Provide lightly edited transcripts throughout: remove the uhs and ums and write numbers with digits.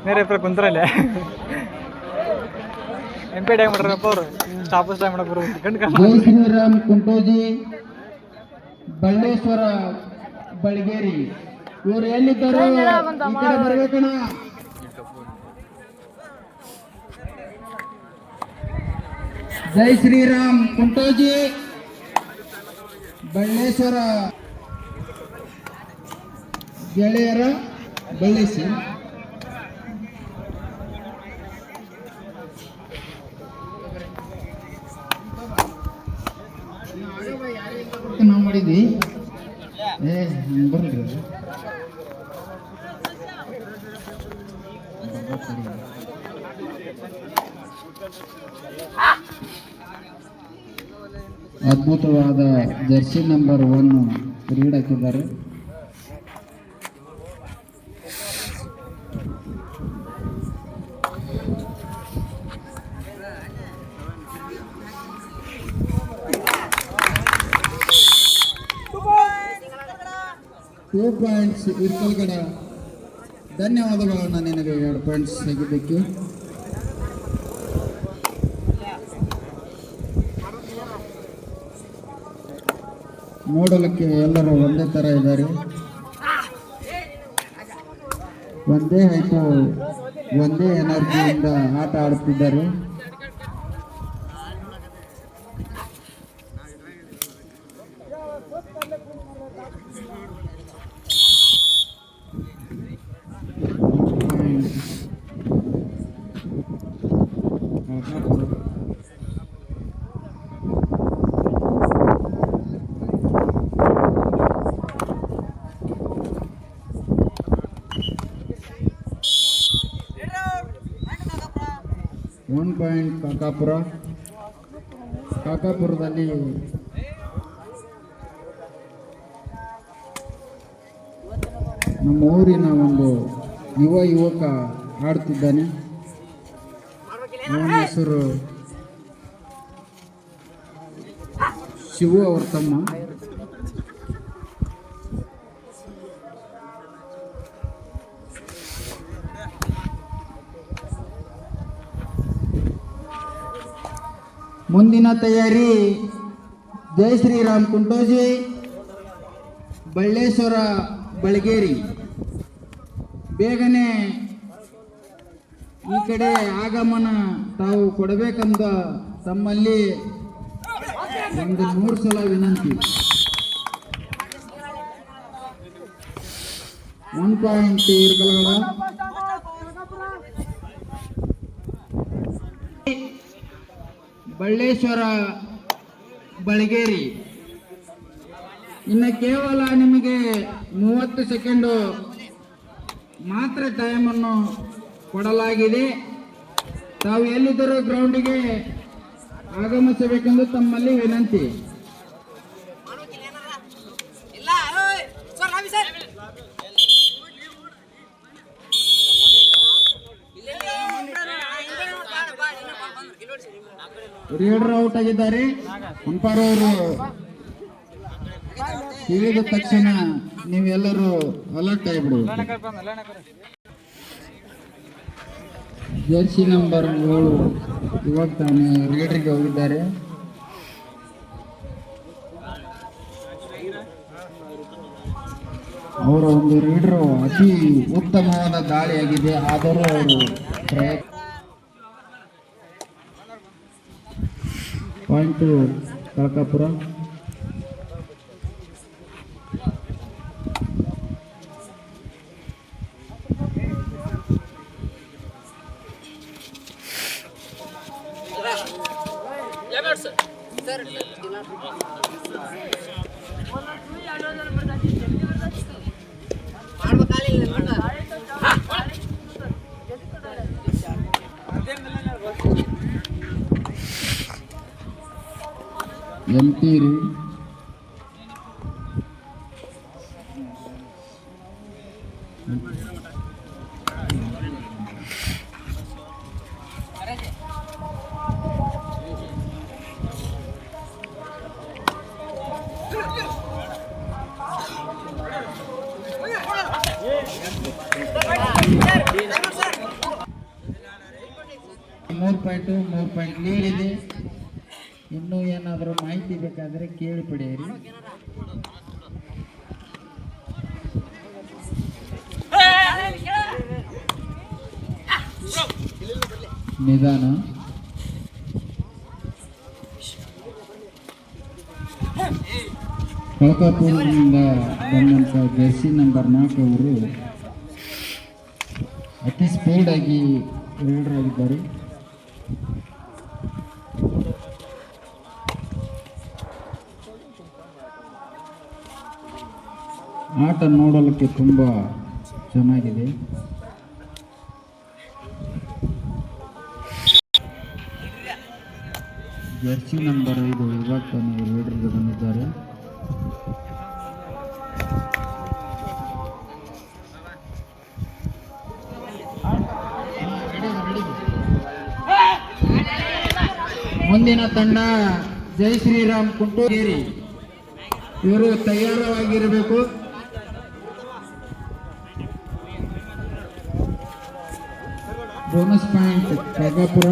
ಬೇರೆ ಇಬ್ಬರು ಕುಂತ್ರಲ್ಲೇ MP time ಮಾಡ್ರಪ್ಪ ಅವರು ಸ್ಟಾಪಸ್ ಟೈಮ್ ಮಾಡಕ್ ಬರೋದು ಜೈ ಶ್ರೀರಾಮ್ ಕುಂಟೋಜಿ ಬಳ್ಳೇಶ್ವರ ಬಳಗೇರಿ ಇವರು ಎಲ್ಲಿದ್ದರು ಈ ಕಡೆ ಬರ್ಬೇಕಣ್ಣ. ಜೈ ಶ್ರೀರಾಮ್ ಕುಂಟೋಜಿ ಬಳ್ಳೇಶ್ವರ ಗೆಳೆಯರ ಬಳ್ಳೇಸಿ ನಾವು ಮಾಡಿದ್ವಿ. ಬರ್ರಿ ಅದ್ಭುತವಾದ ಜರ್ಸಿ ನಂಬರ್ 1 ರೀಡ್ ಹಾಕಿದ್ದಾರೆ. Two points Irkalgada. ಧನ್ಯವಾದಗಳು ನಿನಗೆ 2 ಪಾಯಿಂಟ್ಸ್ ಆಗಿದ್ದಕ್ಕೆ. ನೋಡಲಿಕ್ಕೆ ಎಲ್ಲರೂ ಒಂದೇ ಥರ ಇದ್ದಾರೆ, ಒಂದೇ ಹೈಟು, ಒಂದೇ ಎನರ್ಜಿಯಿಂದ ಆಟ ಆಡುತ್ತಿದ್ದಾರೆ. ಒನ್ ಪಾಯಿಂಟ್ ಕಾಕಾಪುರದಲ್ಲಿ ನಮ್ಮ ಊರಿನ ಒಂದು ಯುವಕ ಆಡ್ತಿದ್ದಾನೆ. ಅವನ ಹೆಸರು ಶಿವು, ಅವ್ರ ತಮ್ಮ. ಮುಂದಿನ ತಯಾರಿ ಜೈ ಶ್ರೀರಾಮ್ ಕುಂಟೋಜಿ ಬಳ್ಳೇಶ್ವರ ಬಳಗೇರಿ. ಬೇಗನೆ ಈ ಕಡೆ ಆಗಮನ ತಾವು ಕೊಡಬೇಕೆಂದ ತಮ್ಮಲ್ಲಿ ಒಂದು 3 ಸಲ ವಿನಂತಿ. 1 ಪಾಯಿಂಟ್ ಇರ್ಕಲ್ಗಳ. ಬಳ್ಳೇಶ್ವರ ಬಳಗೇರಿ. ಇನ್ನು ಕೇವಲ ನಿಮಗೆ 30 ಸೆಕೆಂಡು ಮಾತ್ರ ಟೈಮನ್ನು ಕೊಡಲಾಗಿದೆ. ತಾವು ಎಲ್ಲಿದ್ದರೂ ಗ್ರೌಂಡಿಗೆ ಆಗಮಿಸಬೇಕೆಂದು ತಮ್ಮಲ್ಲಿ ವಿನಂತಿ. ರೀಡರ್ ಔಟ್ ಆಗಿದ್ದಾರೆ. ಅಂಪೈರ್ ಅವರು ಹೇಳಿದ ತಕ್ಷಣ ನೀವೆಲ್ಲರೂ ಅಲರ್ಟ್ ಆಗಿಬಿಡುವುದು. ಜರ್ಸಿ ನಂಬರ್ 7 ಇವಾಗ ತಾನೇ ರೀಡರ್ಗೆ ಹೋಗಿದ್ದಾರೆ. ಅವರ ಒಂದು ರೀಡರು ಅತಿ ಉತ್ತಮವಾದ ದಾಳಿಯಾಗಿದೆ. ಆದರೂ ಅವರು point Kakapora. MP point lead ಇದೆ. ಇನ್ನೂ ಏನಾದರೂ ಮಾಹಿತಿ ಬೇಕಾದರೆ ಕೇಳಿ ಪಡೆಯಿರಿ. ನಿಧಾನ. ಕಳಕಾಪುರದಿಂದ ಬಂದಂಥ ಜರ್ಸಿ ನಂಬರ್ 4 ಅವರು ಅತಿ ಸ್ಪೀಡ್ ಆಗಿ ರೈಡರ್ ಆಗಿದ್ದಾರೆ. ಆಟ ನೋಡಲಿಕ್ಕೆ ತುಂಬ ಚೆನ್ನಾಗಿದೆ. ಜರ್ಸಿ ನಂಬರ್ 5 ಇವಾಗ ತಾನೇ ರೈಡರ್ಗೆ ಬಂದಿದ್ದಾರೆ. ಮುಂದಿನ ತಂಡ ಜೈ ಶ್ರೀರಾಮ್ ಕುಂಟೂಗೇರಿ, ಇವರು ತಯಾರವಾಗಿರಬೇಕು. Bonus point ಕಳಕಾಪುರ.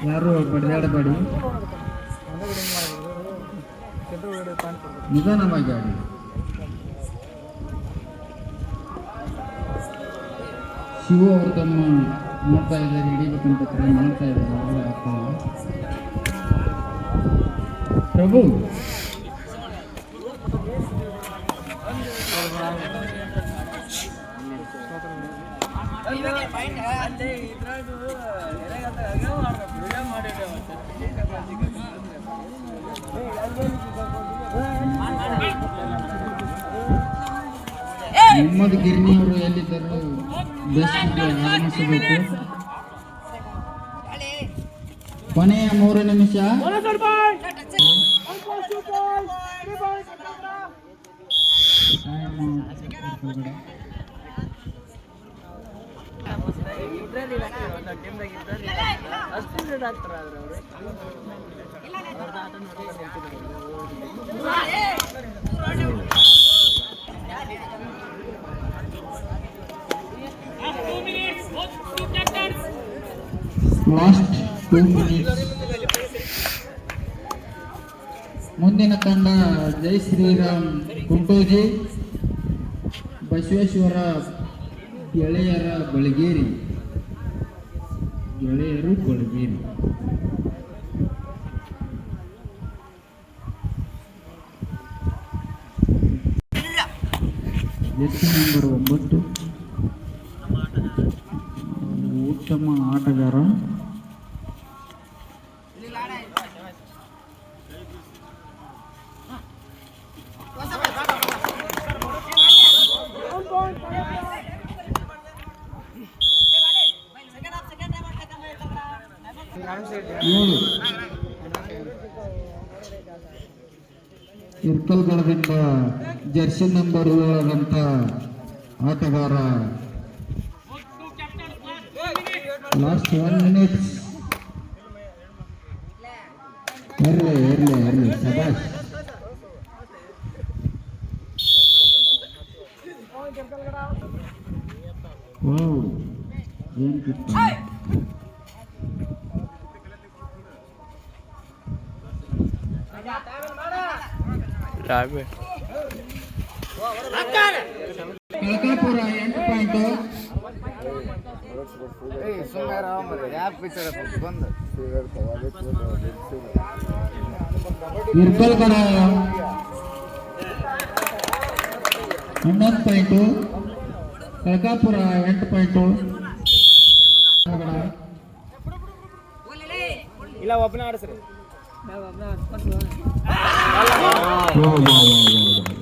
ಯಾರು ಬಡಿದಾಡಬೇಡಿ, ನಿಧಾನವಾಗಿ ಆಡಿ. ಶಿವು ಅವರು ತಮ್ಮ ನೋಡ್ತಾ ಇದ್ದಾರೆ, ಹಿಡಿಬೇಕಂತ ಟ್ರೈ ಮಾಡ್ತಾ ಇದ್ದಾರೆ. ಪ್ರಭು ಮೊಹಮ್ಮದ್ ಗಿರ್ನಿ ಅವರು ಎಲ್ಲಿದ್ದರು ಬೆಸ್ಟ್ಗೆ ಆಗಮಿಸಬೇಕು. ಕೊನೆಯ 3 ನಿಮಿಷ. Last 2 minutes. ಮುಂದಿನ ತಂಡ ಜೈ ಶ್ರೀರಾಮ್ ಕುಂಟೋಜಿ, ಬಸವೇಶ್ವರ ಗೆಳೆಯರ ಬಳಗೇರಿ. ಜರ್ಸಿ ನಂಬರ್ 9 ಉತ್ತಮ ಆಟಗಾರ. ಇರ್ಕಲ್ಗಡದಿಂದ ಜರ್ಸಿ ನಂಬರ್ 7 ಆಟಗಾರ. Last 1 minutes. ಇರ್ಲಿ ಸಬಾಷ್. ವಾವ್, ಏನು ಕಿತ್ತ. ಕಳಕಾಪುರ 8 ಪಾಯಿಂಟ್. ಇರ್ಕಲ್ಗಡ 11 ಪಾಯಿಂಟ್. ಕಳಕಾಪುರ 8 ಪಾಯಿಂಟ್. ಇಲ್ಲ ಒಬ್ಬನೇ ಆಡಿಸ್ರಿ. ವಾ ವಾ ವಾ ವಾ ವಾ